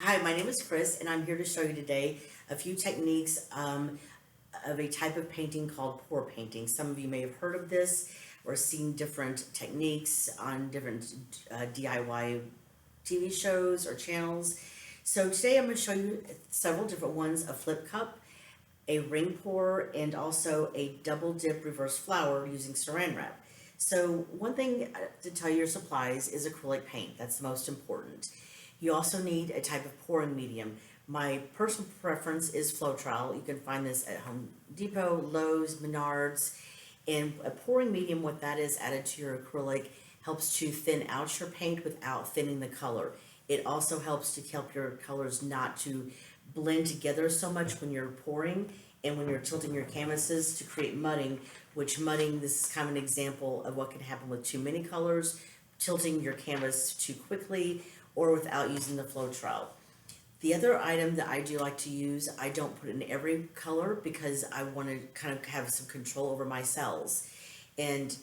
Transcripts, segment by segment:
Hi, my name is Chris, and I'm here to show you today a few techniques of a type of painting called pour painting. Some of you may have heard of this or seen different techniques on different DIY TV shows or channels. So today I'm going to show you several different ones: a flip cup, a ring pour, and also a double dip reverse flower using saran wrap. So one thing to tell you, your supplies is acrylic paint. That's the most important. You also need a type of pouring medium. My personal preference is Floetrol. You can find this at Home Depot, Lowe's, Menards. And a pouring medium, what that is added to your acrylic, helps to thin out your paint without thinning the color. It also helps to help your colors not to blend together so much when you're pouring and when you're tilting your canvases to create mudding, which mudding, this is kind of an example of what can happen with too many colors, tilting your canvas too quickly, or without using the Floetrol. The other item that I do like to use, I don't put in every color because I want to kind of have some control over my cells. And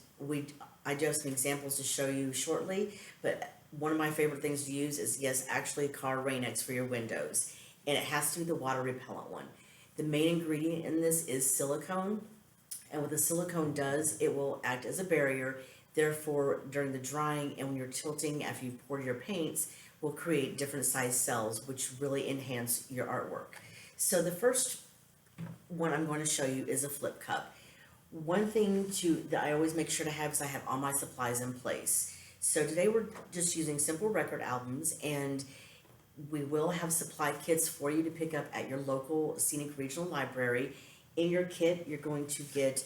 I do have some examples to show you shortly, but one of my favorite things to use is, yes, actually car Rain-X for your windows. And it has to be the water repellent one. The main ingredient in this is silicone. And what the silicone does, it will act as a barrier. Therefore, during the drying and when you're tilting after you've poured your paints, will create different size cells, which really enhance your artwork. So the first one I'm going to show you is a flip cup. One thing that I always make sure to have is I have all my supplies in place. So today we're just using simple record albums, and we will have supply kits for you to pick up at your local scenic regional library. In your kit, you're going to get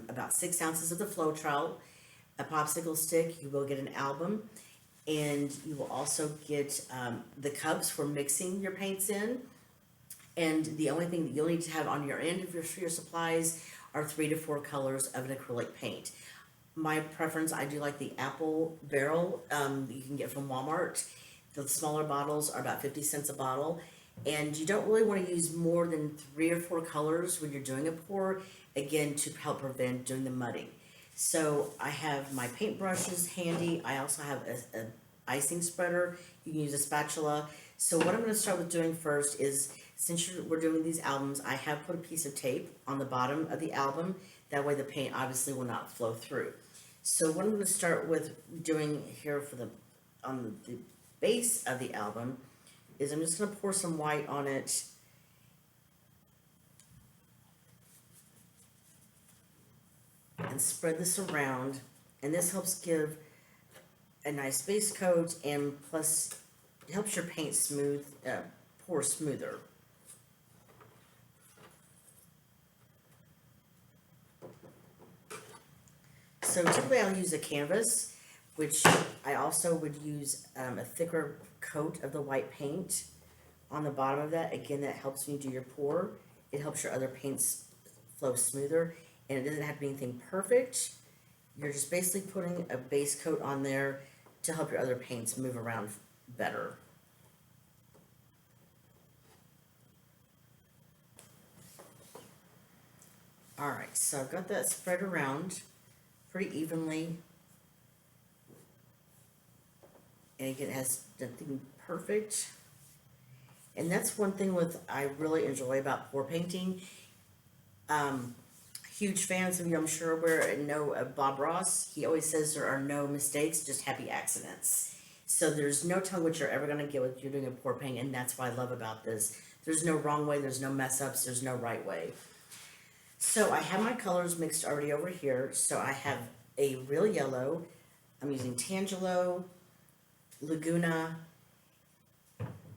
about 6 ounces of the Floetrol, a popsicle stick. You will get an album, and you will also get the cups for mixing your paints in. And the only thing that you'll need to have on your end of your supplies are 3 to 4 colors of an acrylic paint. My preference, I do like the apple barrel you can get from Walmart. The smaller bottles are about 50 cents a bottle. And you don't really want to use more than 3 or 4 colors when you're doing a pour, again, to help prevent doing the mudding. So I have my paint brushes handy. I also have a icing spreader. You can use a spatula. So what I'm going to start with doing first is, since we're doing these albums, I have put a piece of tape on the bottom of the album. That way the paint obviously will not flow through. So what I'm going to start with doing here on the base of the album is I'm just going to pour some white on it. And spread this around, and this helps give a nice base coat, and plus it helps your paint pour smoother. So typically I'll use a canvas, which I also would use a thicker coat of the white paint on the bottom of that. Again, that helps when you do your pour. It helps your other paints flow smoother, and it doesn't have to be anything perfect. You're just basically putting a base coat on there to help your other paints move around better. Alright, so I've got that spread around pretty evenly. And again, it has nothing perfect. And that's one thing I really enjoy about pour painting. Huge fans of you, I'm sure, know Bob Ross. He always says there are no mistakes, just happy accidents. So there's no telling what you're ever going to get with you're doing a pour paint, and that's what I love about this. There's no wrong way, there's no mess ups, there's no right way. So I have my colors mixed already over here. So I have a real yellow. I'm using Tangelo, Laguna,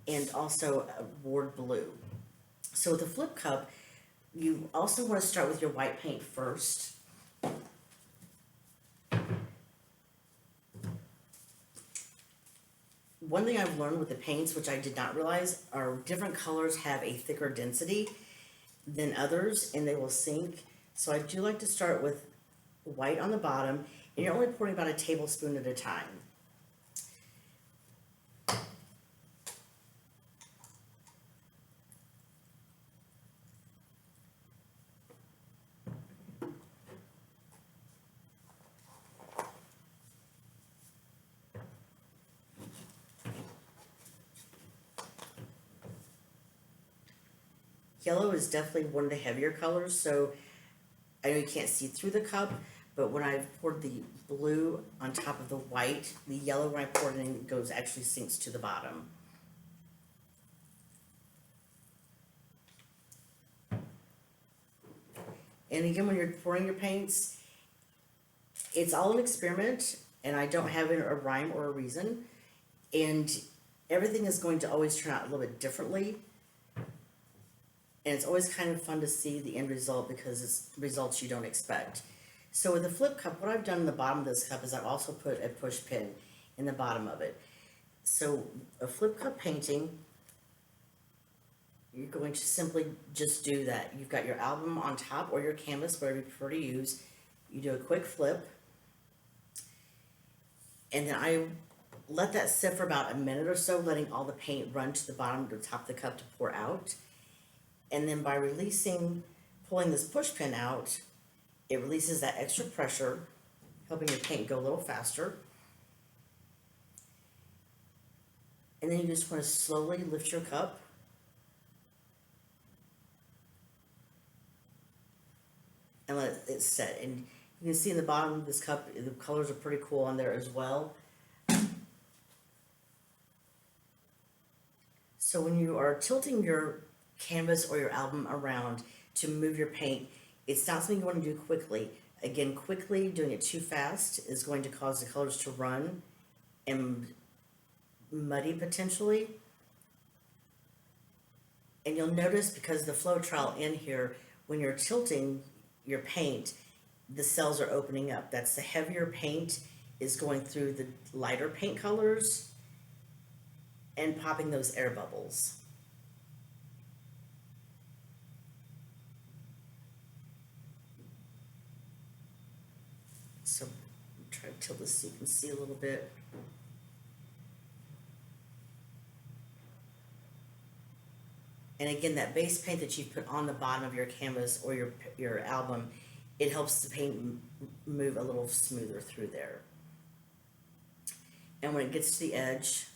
and also a Ward Blue. So with a flip cup, you also want to start with your white paint first. One thing I've learned with the paints, which I did not realize, are different colors have a thicker density than others, and they will sink. So I do like to start with white on the bottom, and you're only pouring about a tablespoon at a time. Yellow is definitely one of the heavier colors, so I know you can't see through the cup, but when I've poured the blue on top of the white, the yellow when I pour it in goes actually sinks to the bottom. And again, when you're pouring your paints, it's all an experiment, and I don't have a rhyme or a reason, and everything is going to always turn out a little bit differently. And it's always kind of fun to see the end result because it's results you don't expect. So with the flip cup, what I've done in the bottom of this cup is I've also put a push pin in the bottom of it. So a flip cup painting, you're going to simply just do that. You've got your album on top or your canvas, whatever you prefer to use. You do a quick flip, and then I let that sit for about a minute or so, letting all the paint run to the bottom to the top of the cup to pour out. And then by pulling this push pin out, it releases that extra pressure, helping your paint go a little faster. And then you just want to slowly lift your cup. And let it set. And you can see in the bottom of this cup, the colors are pretty cool on there as well. So when you are tilting your canvas or your album around to move your paint, it's not something you want to do quickly. Again, quickly doing it too fast is going to cause the colors to run and muddy potentially. And you'll notice because the flow trial in here, when you're tilting your paint, the cells are opening up. That's the heavier paint is going through the lighter paint colors and popping those air bubbles. So try to tilt this so you can see a little bit. And again, that base paint that you've put on the bottom of your canvas or your album, it helps the paint move a little smoother through there. And when it gets to the edge,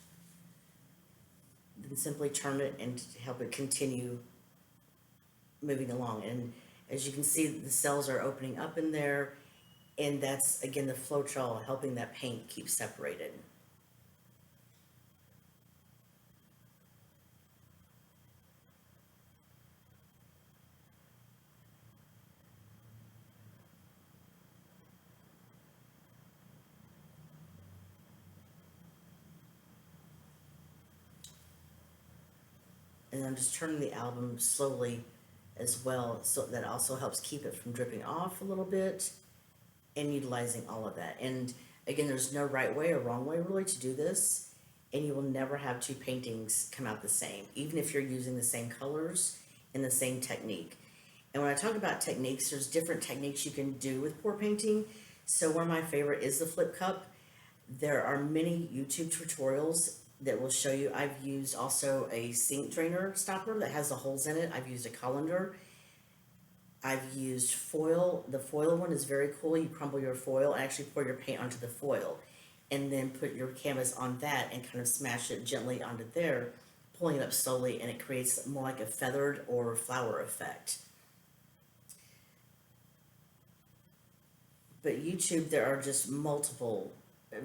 then simply turn it and help it continue moving along. And as you can see, the cells are opening up in there, and that's, again, the flow trial helping that paint keep separated. And I'm just turning the album slowly as well, so that also helps keep it from dripping off a little bit and utilizing all of that. And again, there's no right way or wrong way really to do this, and you will never have two paintings come out the same, even if you're using the same colors and the same technique. And when I talk about techniques, there's different techniques you can do with pour painting. So one of my favorite is the flip cup. There are many YouTube tutorials that will show you. I've used also a sink drainer stopper that has the holes in it. I've used a colander. I've used foil. The foil one is very cool. You crumble your foil and actually pour your paint onto the foil, and then put your canvas on that and kind of smash it gently onto there, pulling it up slowly, and it creates more like a feathered or flower effect. But YouTube, there are just multiple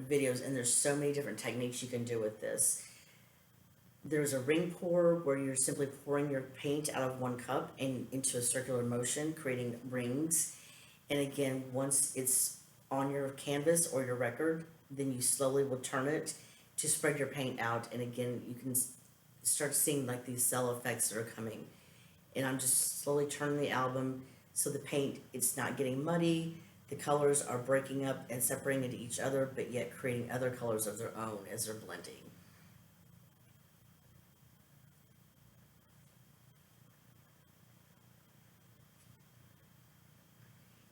videos, and there's so many different techniques you can do with this. There's a ring pour where you're simply pouring your paint out of one cup and into a circular motion, creating rings. And again, once it's on your canvas or your record, then you slowly will turn it to spread your paint out. And again, you can start seeing like these cell effects that are coming. And I'm just slowly turning the album so the paint, it's not getting muddy. The colors are breaking up and separating into each other, but yet creating other colors of their own as they're blending.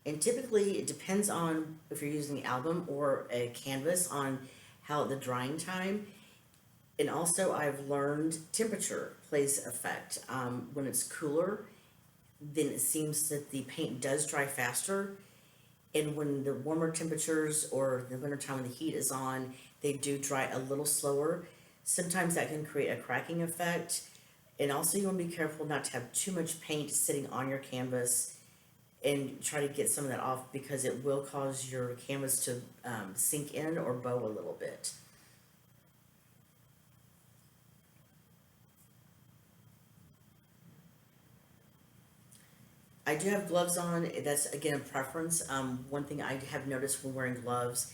And typically it depends on if you're using the album or a canvas on how the drying time. And also I've learned temperature plays effect. When it's cooler, then it seems that the paint does dry faster. And when the warmer temperatures or the wintertime when the heat is on, they do dry a little slower. Sometimes that can create a cracking effect. And also you want to be careful not to have too much paint sitting on your canvas and try to get some of that off because it will cause your canvas to sink in or bow a little bit. I do have gloves on. That's again a preference. One thing I have noticed when wearing gloves,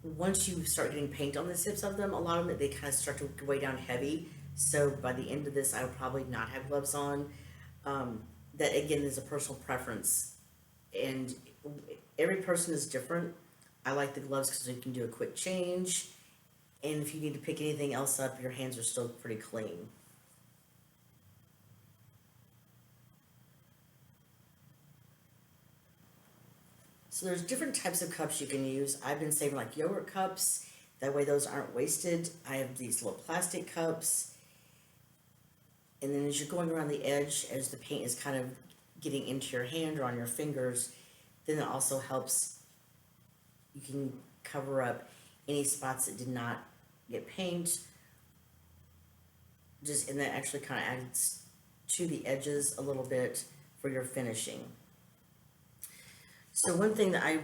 once you start getting paint on the tips of them, a lot of them they kind of start to weigh down heavy. So by the end of this, I will probably not have gloves on. That again is a personal preference, and every person is different. I like the gloves because you can do a quick change, and if you need to pick anything else up, your hands are still pretty clean. So there's different types of cups you can use. I've been saving like yogurt cups. That way those aren't wasted. I have these little plastic cups. And then as you're going around the edge, as the paint is kind of getting into your hand or on your fingers, then it also helps, you can cover up any spots that did not get paint. Just, and that actually kind of adds to the edges a little bit for your finishing. So one thing that I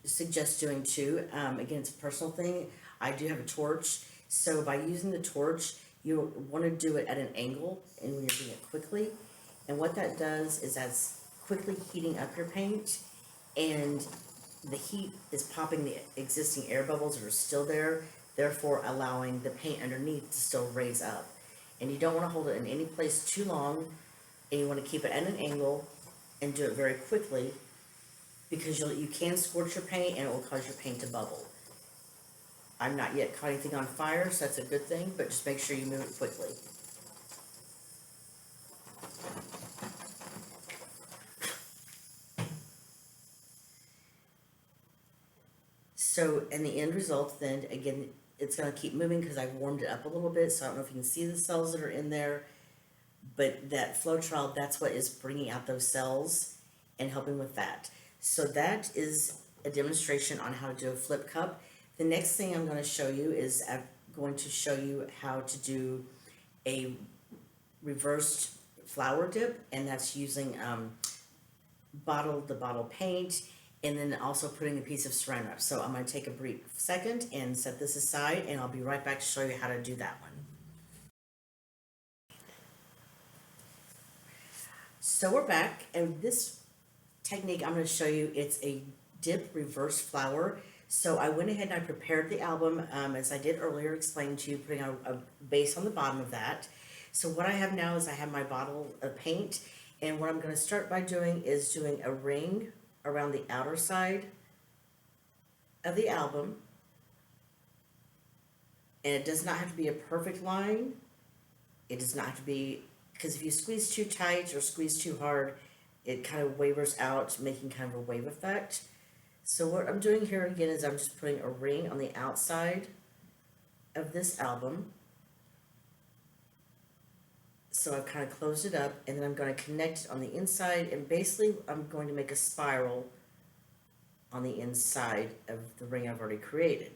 suggest doing too, again, it's a personal thing. I do have a torch. So by using the torch, you want to do it at an angle and when you're doing it quickly. And what that does is that's quickly heating up your paint, and the heat is popping the existing air bubbles that are still there, therefore allowing the paint underneath to still raise up. And you don't want to hold it in any place too long, and you want to keep it at an angle and do it very quickly, because you can scorch your paint and it will cause your paint to bubble. I'm not yet caught anything on fire, so that's a good thing, but just make sure you move it quickly. So, and the end result then, again, it's going to keep moving because I've warmed it up a little bit, so I don't know if you can see the cells that are in there, but that Floetrol, that's what is bringing out those cells and helping with that. So that is a demonstration on how to do a flip cup. The next thing I'm going to show you is I'm going to show you how to do a reversed flower dip, and that's using bottle paint, and then also putting a piece of saran wrap. So I'm going to take a brief second and set this aside, and I'll be right back to show you how to do that one. So we're back, and this technique I'm going to show you, it's a dip reverse flower. So I went ahead and I prepared the album, as I did earlier, explained to you, putting a base on the bottom of that. So what I have now is I have my bottle of paint, and what I'm going to start by doing is doing a ring around the outer side of the album. And it does not have to be a perfect line. It does not have to be, because if you squeeze too tight or squeeze too hard, it kind of wavers out, making kind of a wave effect. So what I'm doing here again is I'm just putting a ring on the outside of this album. So I've kind of closed it up, and then I'm going to connect it on the inside, and basically I'm going to make a spiral on the inside of the ring I've already created.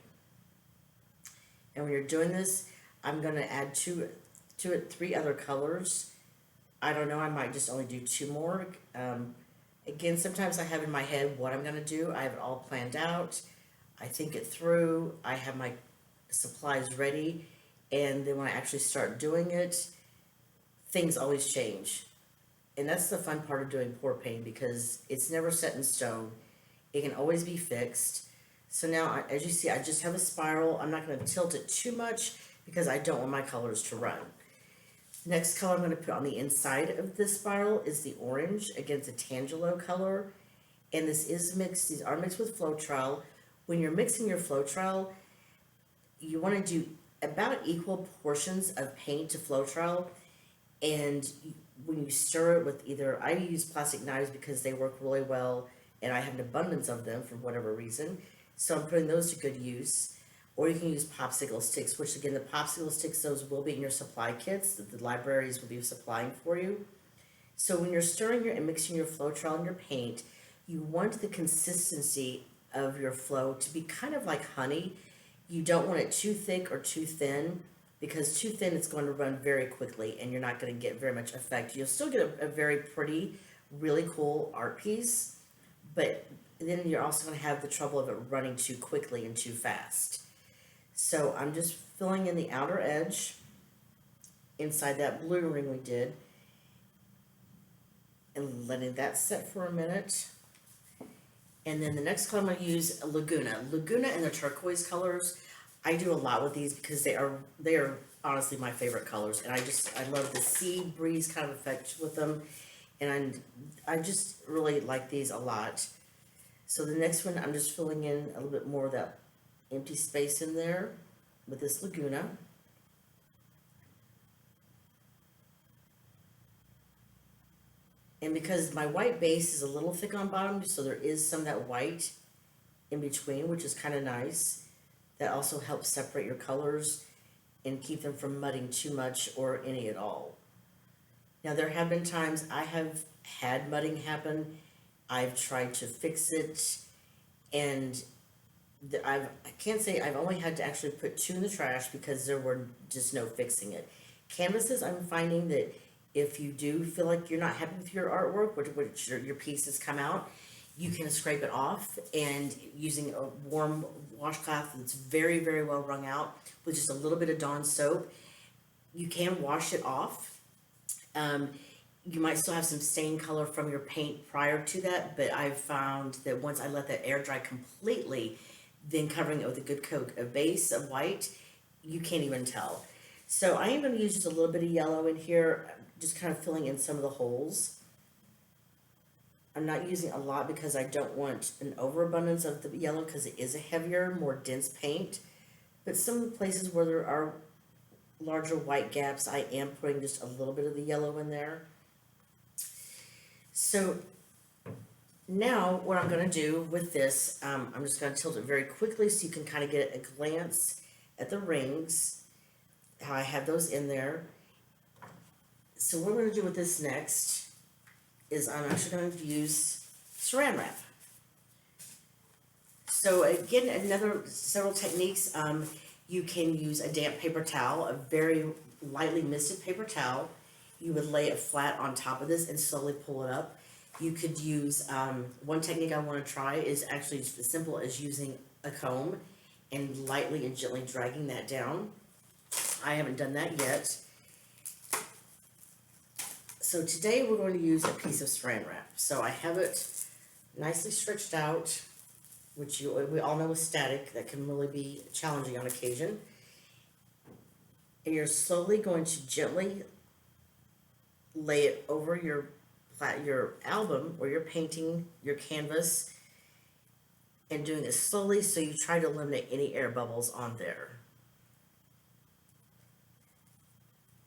And when you're doing this, I'm going to add three other colors. I don't know, I might just only do two more. Again, sometimes I have in my head what I'm going to do. I have it all planned out. I think it through. I have my supplies ready. And then when I actually start doing it, things always change. And that's the fun part of doing pour paint, because it's never set in stone. It can always be fixed. So now, as you see, I just have a spiral. I'm not going to tilt it too much because I don't want my colors to run. The next color I'm going to put on the inside of this spiral is the orange. Again, it's a Tangelo color. And this is mixed, these are mixed with Floetrol. When you're mixing your Floetrol, you want to do about equal portions of paint to Floetrol. And when you stir it with either, I use plastic knives because they work really well and I have an abundance of them for whatever reason. So I'm putting those to good use. Or you can use popsicle sticks, which again, the popsicle sticks, those will be in your supply kits that the libraries will be supplying for you. So when you're stirring and mixing your Floetrol and your paint, you want the consistency of your flow to be kind of like honey. You don't want it too thick or too thin, because too thin it's going to run very quickly and you're not going to get very much effect. You'll still get a very pretty, really cool art piece, but then you're also going to have the trouble of it running too quickly and too fast. So I'm just filling in the outer edge inside that blue ring we did and letting that set for a minute. And then the next color I'm going to use Laguna. Laguna and the turquoise colors, I do a lot with these because they are honestly my favorite colors. And I love the sea breeze kind of effect with them. And I just really like these a lot. So the next one, I'm just filling in a little bit more of that empty space in there with this Laguna. And because my white base is a little thick on bottom, so there is some of that white in between, which is kind of nice. That also helps separate your colors and keep them from mudding too much or any at all. Now there have been times I have had mudding happen. I've tried to fix it, and I can't say I've only had to actually put 2 in the trash because there were just no fixing it. Canvases, I'm finding that if you do feel like you're not happy with your artwork, which your pieces come out, you can scrape it off, and using a warm washcloth that's very, very well wrung out with just a little bit of Dawn soap, you can wash it off. You might still have some stain color from your paint prior to that, but I've found that once I let that air dry completely, then covering it with a good coat of base of white, you can't even tell. So I am going to use just a little bit of yellow in here, just kind of filling in some of the holes. I'm not using a lot because I don't want an overabundance of the yellow because it is a heavier, more dense paint. But some of the places where there are larger white gaps, I am putting just a little bit of the yellow in there. So now what I'm going to do with this, I'm just going to tilt it very quickly so you can kind of get a glance at the rings, how I have those in there. So what I'm going to do with this next is I'm actually going to use saran wrap. So again, several techniques. You can use a damp paper towel, a very lightly misted paper towel. You would lay it flat on top of this and slowly pull it up. You could use, one technique I want to try is actually just as simple as using a comb and lightly and gently dragging that down. I haven't done that yet. So today we're going to use a piece of saran wrap. So I have it nicely stretched out, which we all know is static. That can really be challenging on occasion. And you're slowly going to gently lay it over your album or your painting, your canvas, and doing it slowly so you try to eliminate any air bubbles on there.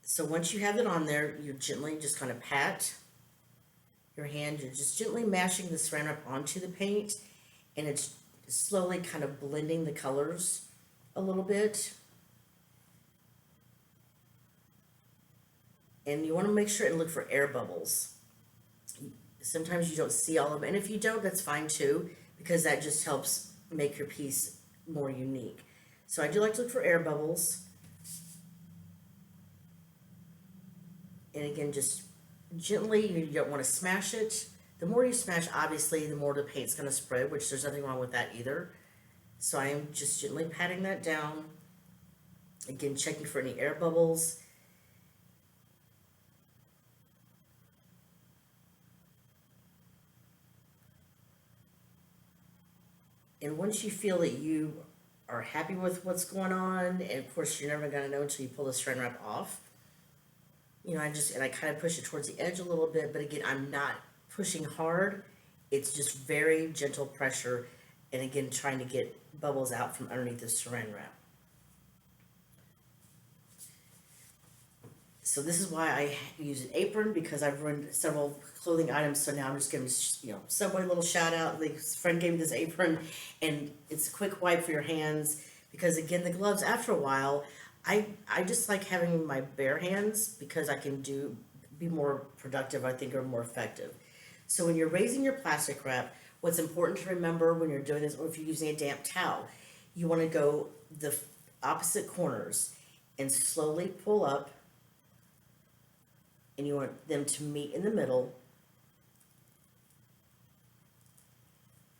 So once you have it on there, you gently just kind of pat your hand. You're just gently mashing the saran wrap onto the paint, and it's slowly kind of blending the colors a little bit. And you want to make sure and look for air bubbles. Sometimes you don't see all of them, and if you don't, that's fine too, because that just helps make your piece more unique. So I do like to look for air bubbles. And again, just gently, you don't want to smash it. The more you smash, obviously, the more the paint's going to spread, which there's nothing wrong with that either. So I am just gently patting that down. Again, checking for any air bubbles. And once you feel that you are happy with what's going on, and of course you're never going to know until you pull the saran wrap off, you know, I kind of push it towards the edge a little bit, but again, I'm not pushing hard. It's just very gentle pressure, and again, trying to get bubbles out from underneath the saran wrap. So this is why I use an apron, because I've ruined several clothing items. So now I'm just giving, Subway a little shout out. The friend gave me this apron, and it's a quick wipe for your hands, because again, the gloves, after a while, I just like having my bare hands because I can be more productive, I think, or more effective. So when you're raising your plastic wrap, what's important to remember when you're doing this, or if you're using a damp towel, you want to go the opposite corners. and slowly pull up, and you want them to meet in the middle.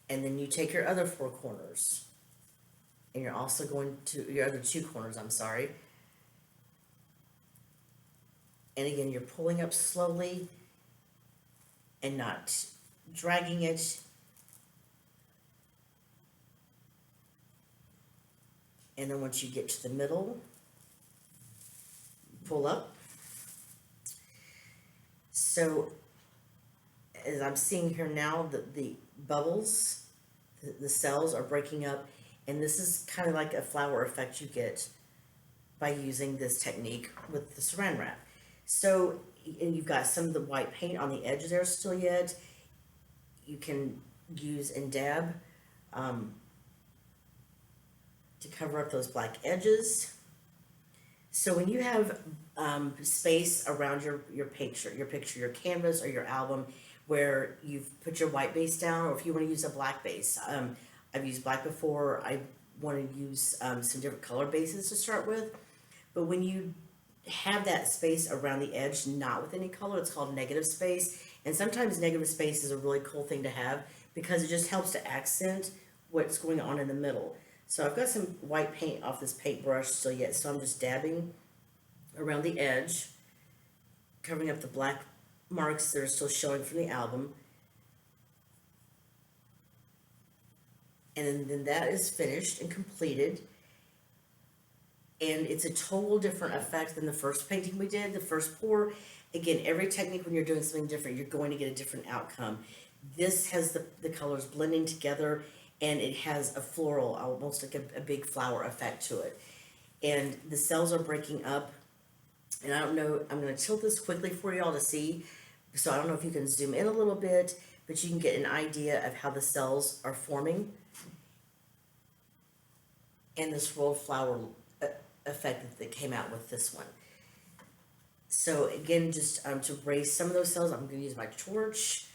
And then you take your other four corners, and you're also going to your other two corners, I'm sorry. And again, you're pulling up slowly and not dragging it. And then once you get to the middle, pull up. So as I'm seeing here now, the bubbles, the cells are breaking up, and this is kind of like a flower effect you get by using this technique with the saran wrap. So, and you've got some of the white paint on the edge there still yet. You can use and dab to cover up those black edges. So when you have space around your picture, your canvas or your album, where you've put your white base down, or if you want to use a black base, I've used black before. I want to use some different color bases to start with. But when you have that space around the edge, not with any color, it's called negative space. And sometimes negative space is a really cool thing to have because it just helps to accent what's going on in the middle. So I've got some white paint off this paintbrush still yet, so I'm just dabbing around the edge, covering up the black marks that are still showing from the album. And then that is finished and completed. And it's a total different effect than the first painting we did, the first pour. Again, every technique, when you're doing something different, you're going to get a different outcome. This has the colors blending together, and it has a floral, almost like a big flower effect to it. And the cells are breaking up. And I don't know, I'm going to tilt this quickly for y'all to see. So I don't know if you can zoom in a little bit, but you can get an idea of how the cells are forming. And this rolled flower effect that came out with this one. So again, just to raise some of those cells, I'm going to use my torch.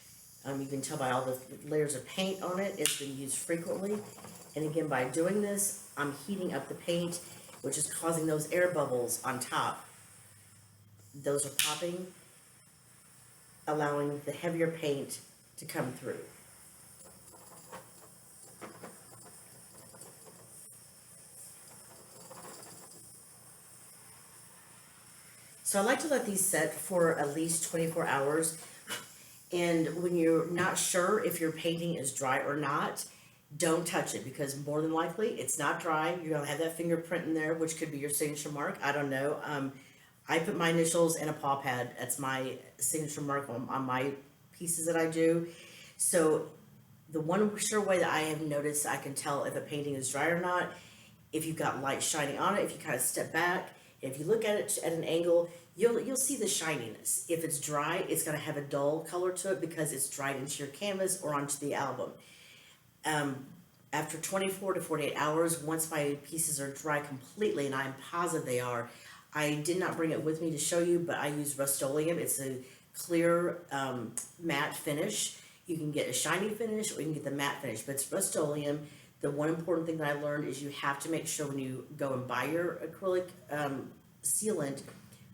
You can tell by all the layers of paint on it, it's been used frequently. And again, by doing this, I'm heating up the paint, which is causing those air bubbles on top. Those are popping, allowing the heavier paint to come through. So I like to let these set for at least 24 hours. And when you're not sure if your painting is dry or not, don't touch it, because more than likely it's not dry. You're gonna have that fingerprint in there, which could be your signature mark. I don't know. I put my initials in a paw pad. That's my signature mark on my pieces that I do. So the one sure way that I have noticed I can tell if a painting is dry or not, if you've got light shining on it, if you kind of step back, if you look at it at an angle, you'll see the shininess. If it's dry, it's going to have a dull color to it because it's dried into your canvas or onto the album. After 24 to 48 hours, once my pieces are dry completely, and I'm positive they are, I did not bring it with me to show you, but I use Rust-Oleum. It's a clear matte finish. You can get a shiny finish or you can get the matte finish, but it's Rust-Oleum. The one important thing that I learned is you have to make sure when you go and buy your acrylic sealant,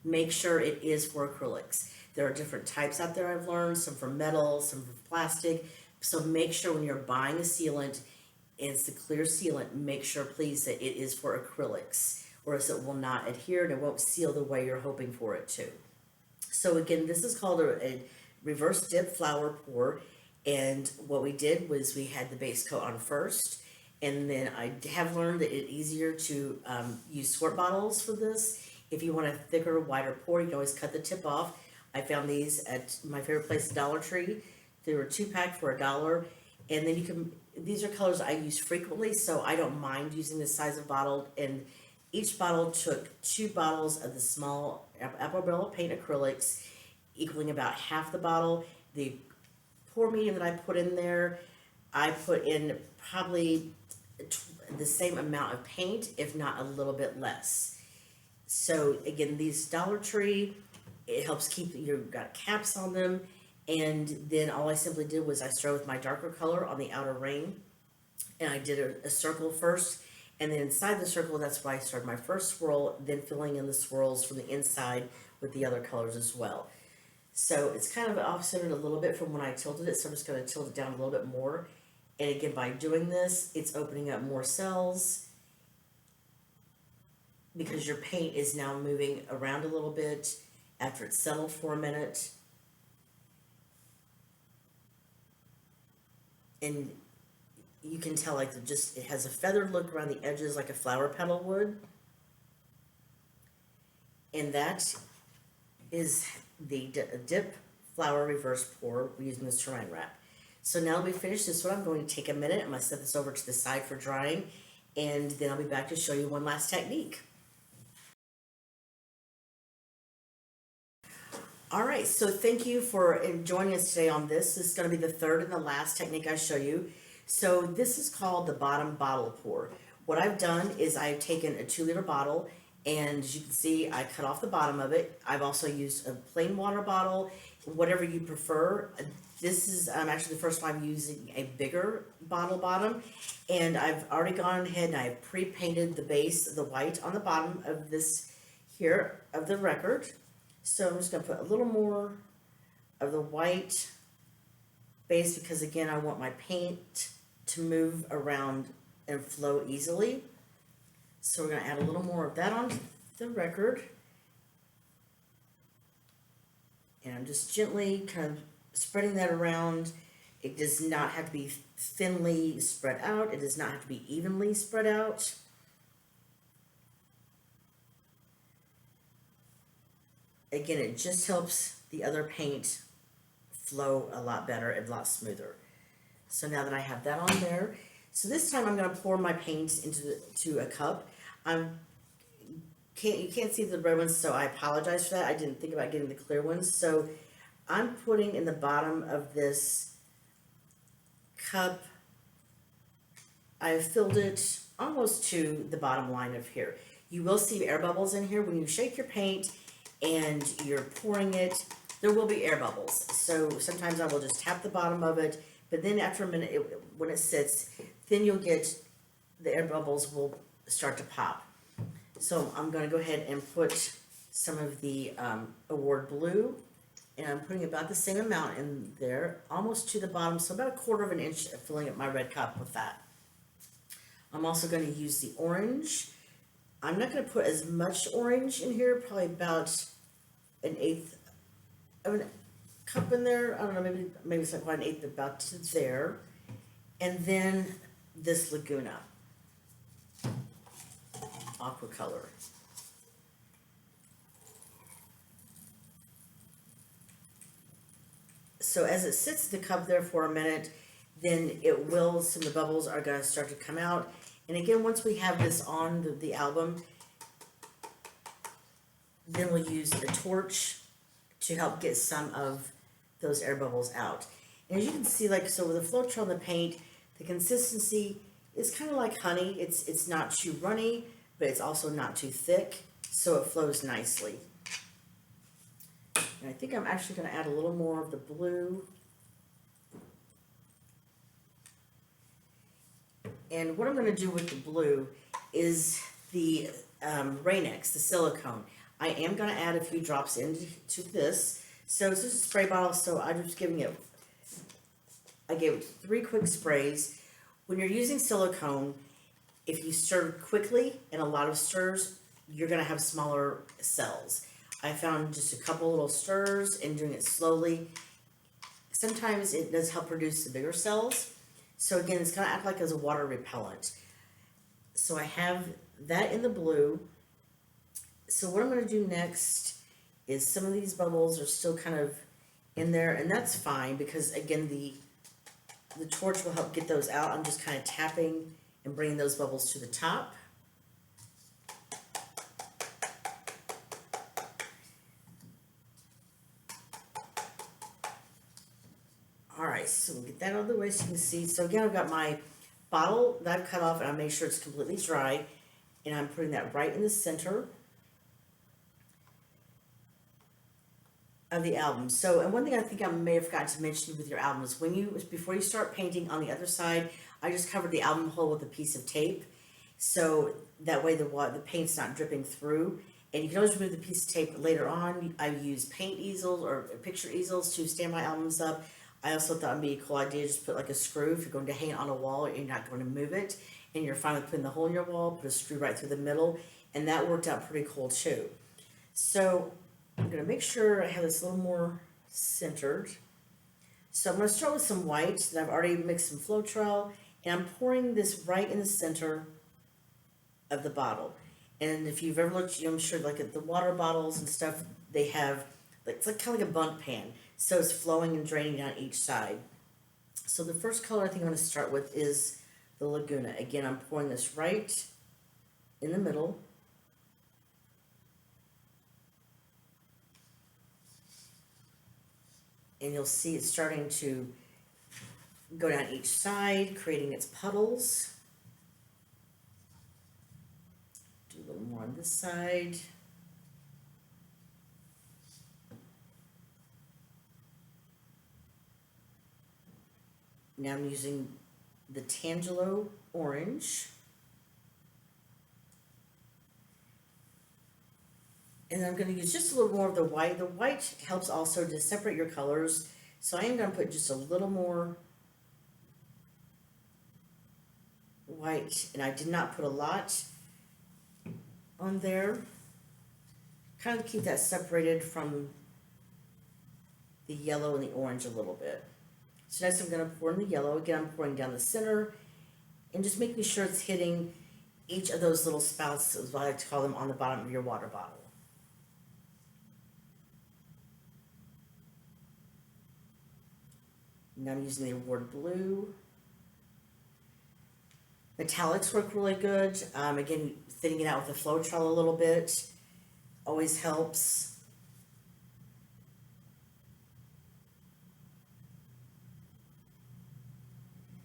make sure it is for acrylics. There are different types out there I've learned, some for metal, some for plastic. So make sure when you're buying a sealant, and it's the clear sealant, make sure please that it is for acrylics, or else it will not adhere and it won't seal the way you're hoping for it to. So again, this is called a reverse dip flower pour. And what we did was we had the base coat on first. And then I have learned that it's easier to use squirt bottles for this. If you want a thicker, wider pour, you can always cut the tip off. I found these at my favorite place, Dollar Tree. They were 2-pack for $1. And then these are colors I use frequently, so I don't mind using this size of bottle. And each bottle took 2 bottles of the small Apple paint acrylics, equaling about half the bottle. The pour medium that I put in there, I put in probably the same amount of paint, if not a little bit less. So again, these Dollar Tree, it helps keep, you've got caps on them. And then all I simply did was I started with my darker color on the outer ring, and I did a circle first, And then inside the circle, that's why I started my first swirl, then filling in the swirls from the inside with the other colors as well. So it's kind of offsetted a little bit from when I tilted it, so I'm just going to tilt it down a little bit more. And again, by doing this, it's opening up more cells because your paint is now moving around a little bit after it's settled for a minute. And you can tell like it has a feathered look around the edges like a flower petal would. And that is the dip flower reverse pour using the saran wrap. So now that we finished this one, I'm going to take a minute. I'm going to set this over to the side for drying, and then I'll be back to show you one last technique. All right, so thank you for joining us today on this. This is going to be the third and the last technique I show you. So this is called the bottom bottle pour. What I've done is I've taken a 2-liter bottle, and as you can see, I cut off the bottom of it. I've also used a plain water bottle, whatever you prefer. This is actually the first time I'm using a bigger bottle bottom, and I've already gone ahead and I've pre-painted the base, the white on the bottom of this here, of the record. So I'm just going to put a little more of the white base because again, I want my paint to move around and flow easily. So we're going to add a little more of that onto the record. And I'm just gently kind of spreading that around. It does not have to be thinly spread out. It does not have to be evenly spread out. Again, it just helps the other paint flow a lot better and a lot smoother. So now that I have that on there, so this time I'm going to pour my paint into a cup. You can't see the red ones, so I apologize for that. I didn't think about getting the clear ones. So I'm putting in the bottom of this cup, I've filled it almost to the bottom line of here. You will see air bubbles in here. When you shake your paint and you're pouring it, there will be air bubbles. So sometimes I will just tap the bottom of it, but then after a minute, when it sits, then you'll get the air bubbles will start to pop. So I'm going to go ahead and put some of the Award Blue, and I'm putting about the same amount in there, almost to the bottom, so about 1/4 of an inch, filling up my red cup with that. I'm also going to use the orange. I'm not going to put as much orange in here, probably about 1/8 of a cup in there. I don't know, maybe it's not quite 1/8, about to there. And then this Laguna aqua color. So as it sits in the cup there for a minute, then some of the bubbles are going to start to come out. And again, once we have this on the album, then we'll use a torch to help get some of those air bubbles out. And as you can see, so with the Floetrol on the paint, the consistency is kind of like honey. It's not too runny, but it's also not too thick, so it flows nicely. And I think I'm actually going to add a little more of the blue. And what I'm going to do with the blue is the Rain-X, the silicone. I am going to add a few drops into this. So this is a spray bottle, so I'm just I gave it 3 quick sprays. When you're using silicone, if you stir quickly and a lot of stirs, you're going to have smaller cells. I found just a couple little stirs and doing it slowly. Sometimes it does help produce the bigger cells. So again, it's going to act like as a water repellent. So I have that in the blue. So what I'm going to do next is some of these bubbles are still kind of in there, and that's fine because again, the torch will help get those out. I'm just kind of tapping and bringing those bubbles to the top. Alright, so we'll get that out of the way so you can see. So again, I've got my bottle that I've cut off, and I make sure it's completely dry, and I'm putting that right in the center of the album. So, and one thing I think I may have forgotten to mention with your album is before you start painting on the other side, I just covered the album hole with a piece of tape. So that way the paint's not dripping through. And you can always remove the piece of tape later on. I use paint easels or picture easels to stand my albums up. I also thought it'd be a cool idea to just put like a screw. If you're going to hang it on a wall and you're not going to move it, and you're finally putting the hole in your wall, put a screw right through the middle, and that worked out pretty cool too. So I'm going to make sure I have this a little more centered. So I'm going to start with some white that I've already mixed some Floetrol, and I'm pouring this right in the center of the bottle. And if you've ever looked, I'm sure like at the water bottles and stuff, they have, like, it's like kind of like a bunk pan. So it's flowing and draining down each side. So the first color I think I'm going to start with is the Laguna. Again, I'm pouring this right in the middle. And you'll see it's starting to go down each side, creating its puddles. Do a little more on this side. Now I'm using the Tangelo orange. And I'm going to use just a little more of the white. The white helps also to separate your colors. So I am going to put just a little more white. And I did not put a lot on there. Kind of keep that separated from the yellow and the orange a little bit. So next I'm going to pour in the yellow. Again, I'm pouring down the center and just making sure it's hitting each of those little spouts, is what I like to call them, on the bottom of your water bottle. Now I'm using the Award Blue. Metallics work really good. Again, thinning it out with the Floetrol a little bit always helps.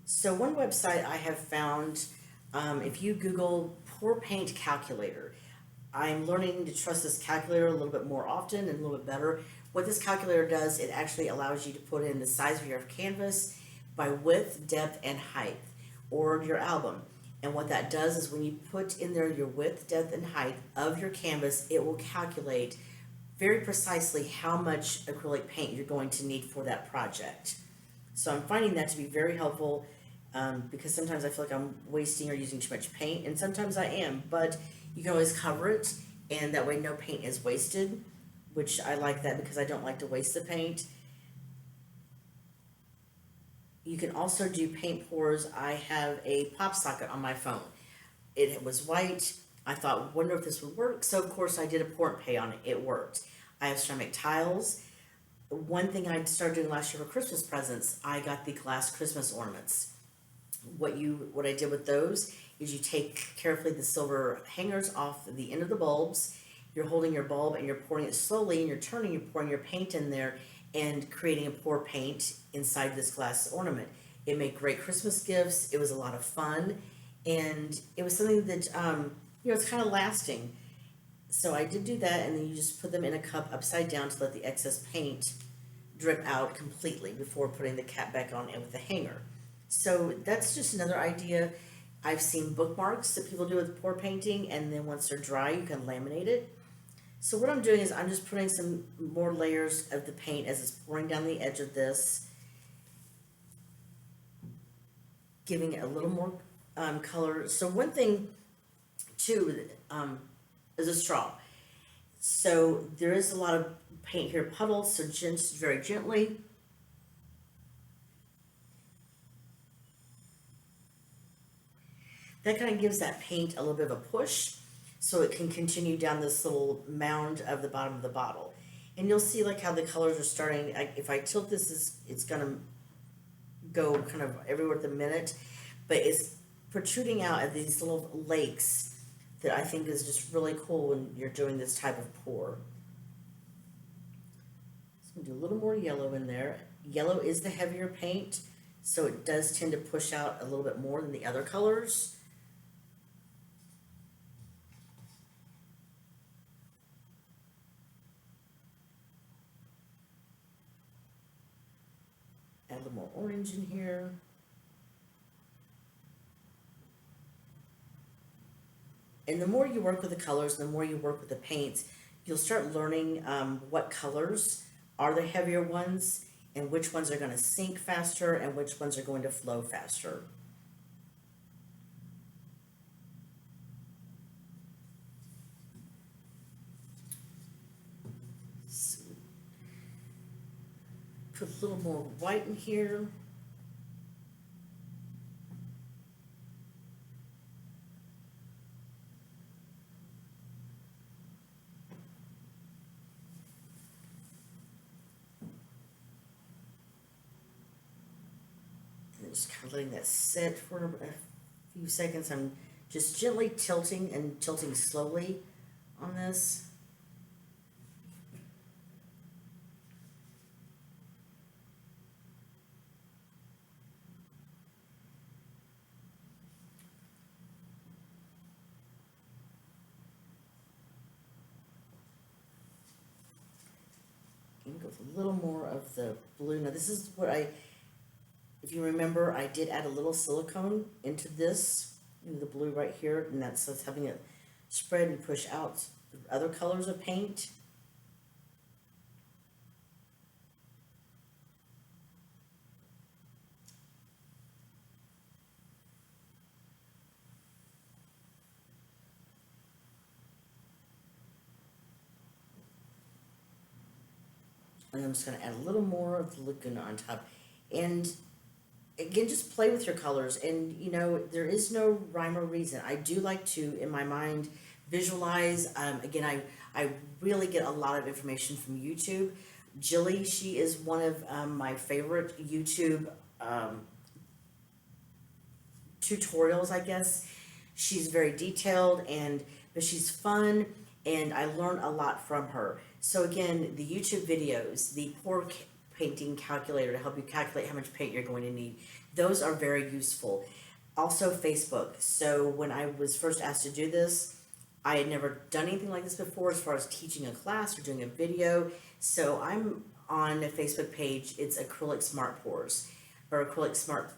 So one website I have found, if you Google pour paint calculator, I'm learning to trust this calculator a little bit more often and a little bit better. What this calculator does, it actually allows you to put in the size of your canvas by width, depth, and height, or your album. And what that does is when you put in there your width, depth, and height of your canvas, it will calculate very precisely how much acrylic paint you're going to need for that project. So I'm finding that to be very helpful, because sometimes I feel like I'm wasting or using too much paint, and sometimes I am, but you can always cover it, and that way no paint is wasted, which I like that because I don't like to waste the paint. You can also do paint pours. I have a pop socket on my phone. It was white. I thought, wonder if this would work. So of course I did a pour and pay on it. It worked. I have ceramic tiles. One thing I started doing last year for Christmas presents, I got the glass Christmas ornaments. What I did with those is you take carefully the silver hangers off the end of the bulbs. You're holding your bulb and you're pouring it slowly, and you're pouring your paint in there and creating a pour paint inside this glass ornament. It made great Christmas gifts. It was a lot of fun, and it was something that, it's kind of lasting. So I did do that, and then you just put them in a cup upside down to let the excess paint drip out completely before putting the cap back on and with the hanger. So that's just another idea. I've seen bookmarks that people do with pour painting, and then once they're dry, you can laminate it. So what I'm doing is I'm just putting some more layers of the paint as it's pouring down the edge of this, giving it a little more color. So one thing too is a straw. So there is a lot of paint here puddles, so just very gently. That kind of gives that paint a little bit of a push, so it can continue down this little mound of the bottom of the bottle. And you'll see like how the colors are starting. If I tilt this, it's gonna go kind of everywhere at the minute, but it's protruding out of these little lakes that I think is just really cool when you're doing this type of pour. So I'm gonna do a little more yellow in there. Yellow is the heavier paint, so it does tend to push out a little bit more than the other colors. Add a little more orange in here. And the more you work with the colors, the more you work with the paints, you'll start learning what colors are the heavier ones and which ones are going to sink faster and which ones are going to flow faster. So put a little more white in here. Just kind of letting that sit for a few seconds. I'm just gently tilting and tilting slowly on this. And go with a little more of the blue. Now this is what if you remember, I did add a little silicone into this, into the blue right here, and that's so it's having it spread and push out the other colors of paint. And I'm just going to add a little more of the Laguna on top. And again, just play with your colors. And, you know, there is no rhyme or reason. I do like to, in my mind, visualize. Again, I really get a lot of information from YouTube. Jilly, she is one of my favorite YouTube tutorials, I guess. She's very detailed, but she's fun, and I learn a lot from her. So again, the YouTube videos, the pour painting calculator to help you calculate how much paint you're going to need, those are very useful. Also Facebook. So when I was first asked to do this, I had never done anything like this before as far as teaching a class or doing a video. So I'm on a Facebook page. It's Acrylic Smart Pours, or Acrylic Smart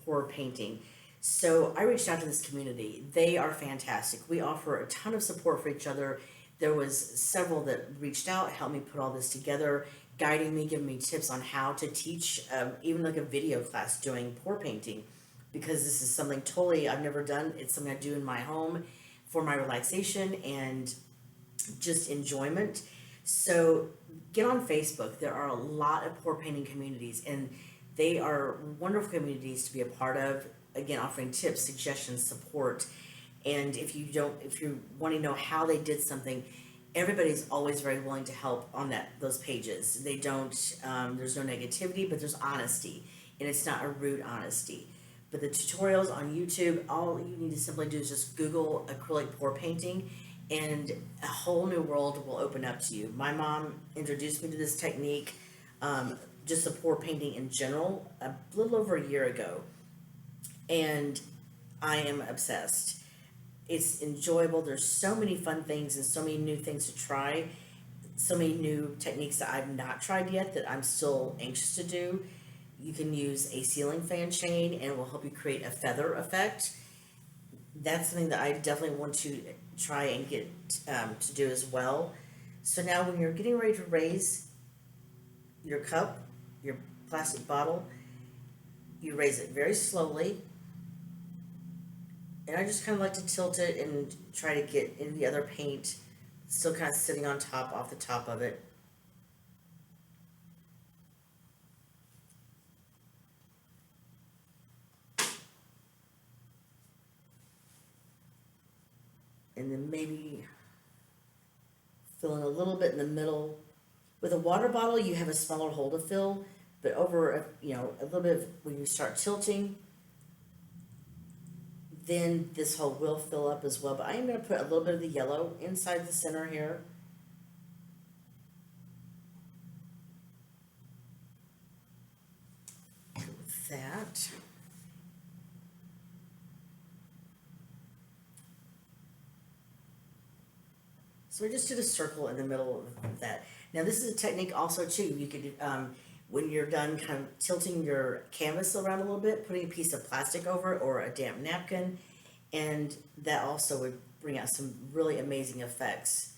Pour Painting. So I reached out to this community. They are fantastic. We offer a ton of support for each other. There was several that reached out, helped me put all this together, guiding me, giving me tips on how to teach, even like a video class doing pour painting, because this is something totally I've never done. It's something I do in my home for my relaxation and just enjoyment. So get on Facebook. There are a lot of pour painting communities, and they are wonderful communities to be a part of. Again, offering tips, suggestions, support. And if you want to know how they did something, everybody's always very willing to help on those pages. They don't, there's no negativity, but there's honesty, and it's not a rude honesty. But the tutorials on YouTube, all you need to simply do is just Google acrylic pour painting, and a whole new world will open up to you. My mom introduced me to this technique, just the pour painting in general, a little over a year ago. And I am obsessed. It's enjoyable. There's so many fun things and so many new things to try, so many new techniques that I've not tried yet that I'm still anxious to do. You can use a ceiling fan chain, and it will help you create a feather effect. That's something that I definitely want to try and get to do as well. So now when you're getting ready to raise your cup, your plastic bottle, you raise it very slowly. And I just kind of like to tilt it and try to get in the other paint, still kind of sitting on top, off the top of it. And then maybe fill in a little bit in the middle. With a water bottle, you have a smaller hole to fill, but over, a little bit of, when you start tilting, then this hole will fill up as well. But I am going to put a little bit of the yellow inside the center here. With that. So we just did a circle in the middle of that. Now this is a technique also too. You could, when you're done kind of tilting your canvas around a little bit, putting a piece of plastic over it or a damp napkin, and that also would bring out some really amazing effects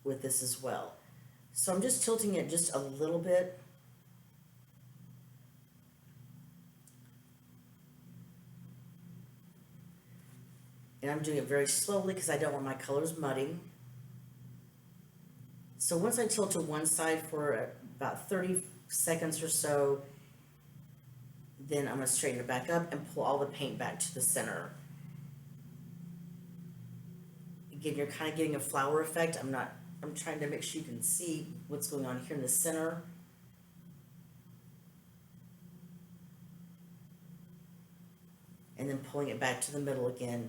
with this as well. So I'm just tilting it just a little bit. And I'm doing it very slowly because I don't want my colors muddy. So once I tilt to one side for about 30 seconds or so, then I'm going to straighten it back up and pull all the paint back to the center. Again, you're kind of getting a flower effect. I'm trying to make sure you can see what's going on here in the center. And then pulling it back to the middle again,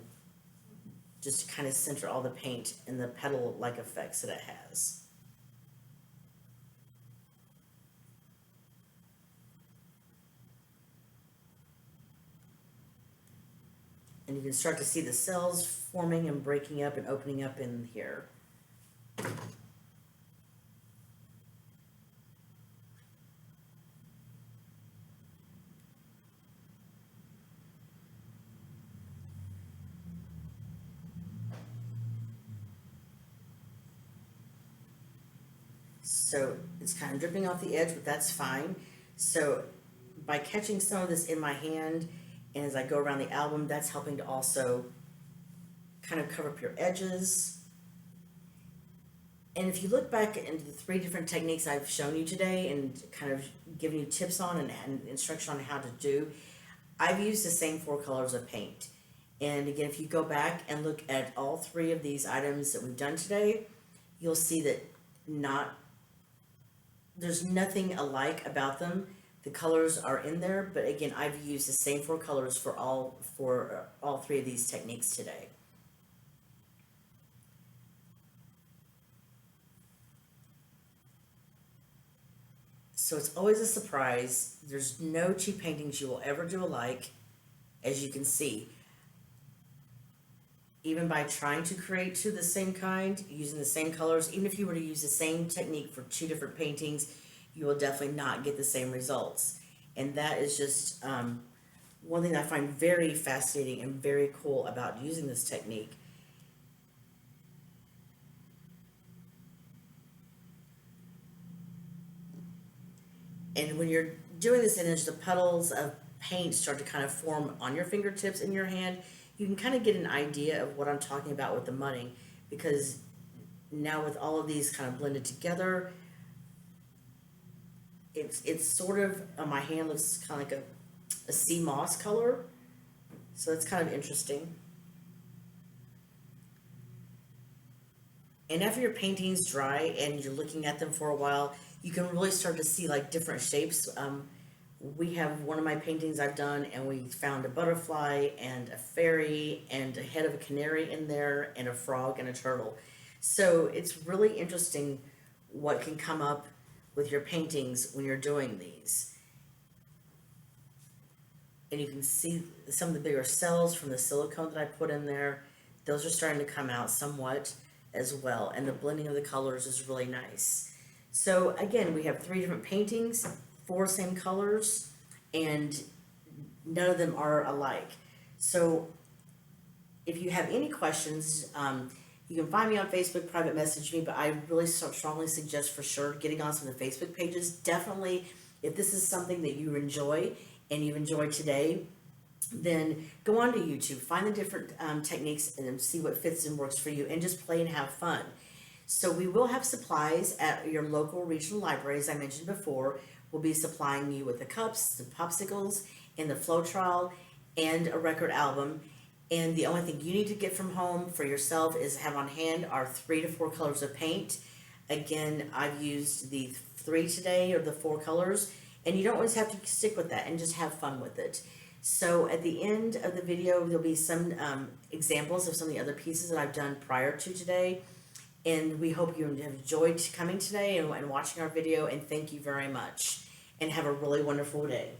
just to kind of center all the paint and the petal-like effects that it has. And you can start to see the cells forming and breaking up and opening up in here. So it's kind of dripping off the edge, but that's fine. So by catching some of this in my hand, and as I go around the album, that's helping to also kind of cover up your edges. And if you look back into the 3 different techniques I've shown you today and kind of given you tips on and instruction on how to do, I've used the same 4 colors of paint. And again, if you go back and look at all 3 of these items that we've done today, you'll see that there's nothing alike about them. The colors are in there, but again, I've used the same 4 colors for all 3 of these techniques today. So it's always a surprise. There's no cheap paintings you will ever do alike, as you can see. Even by trying to create 2 the same kind, using the same colors, even if you were to use the same technique for 2 different paintings, you will definitely not get the same results. And that is just one thing I find very fascinating and very cool about using this technique. And when you're doing this, and as the petals of paint start to kind of form on your fingertips in your hand, you can kind of get an idea of what I'm talking about with the mudding, because now with all of these kind of blended together, it's sort of, on my hand, looks kind of like a sea moss color. So it's kind of interesting. And after your paintings dry and you're looking at them for a while, you can really start to see like different shapes. We have one of my paintings I've done, and we found a butterfly and a fairy and a head of a canary in there and a frog and a turtle. So it's really interesting what can come up with your paintings when you're doing these. And you can see some of the bigger cells from the silicone that I put in there. Those are starting to come out somewhat as well, and the blending of the colors is really nice. So again, we have 3 different paintings, 4 same colors, and none of them are alike. So if you have any questions, you can find me on Facebook, private message me, but I really strongly suggest for sure getting on some of the Facebook pages. Definitely, if this is something that you enjoy and you've enjoyed today, then go on to YouTube, find the different techniques and see what fits and works for you, and just play and have fun. So we will have supplies at your local regional libraries. I mentioned before, we'll be supplying you with the cups, the popsicles, and the flow trial, and a record album. And the only thing you need to get from home for yourself is have on hand our 3 to 4 colors of paint. Again, I've used the 3 today, or the 4 colors, and you don't always have to stick with that, and just have fun with it. So at the end of the video, there'll be some examples of some of the other pieces that I've done prior to today. And we hope you have enjoyed coming today and watching our video, and thank you very much. And have a really wonderful day.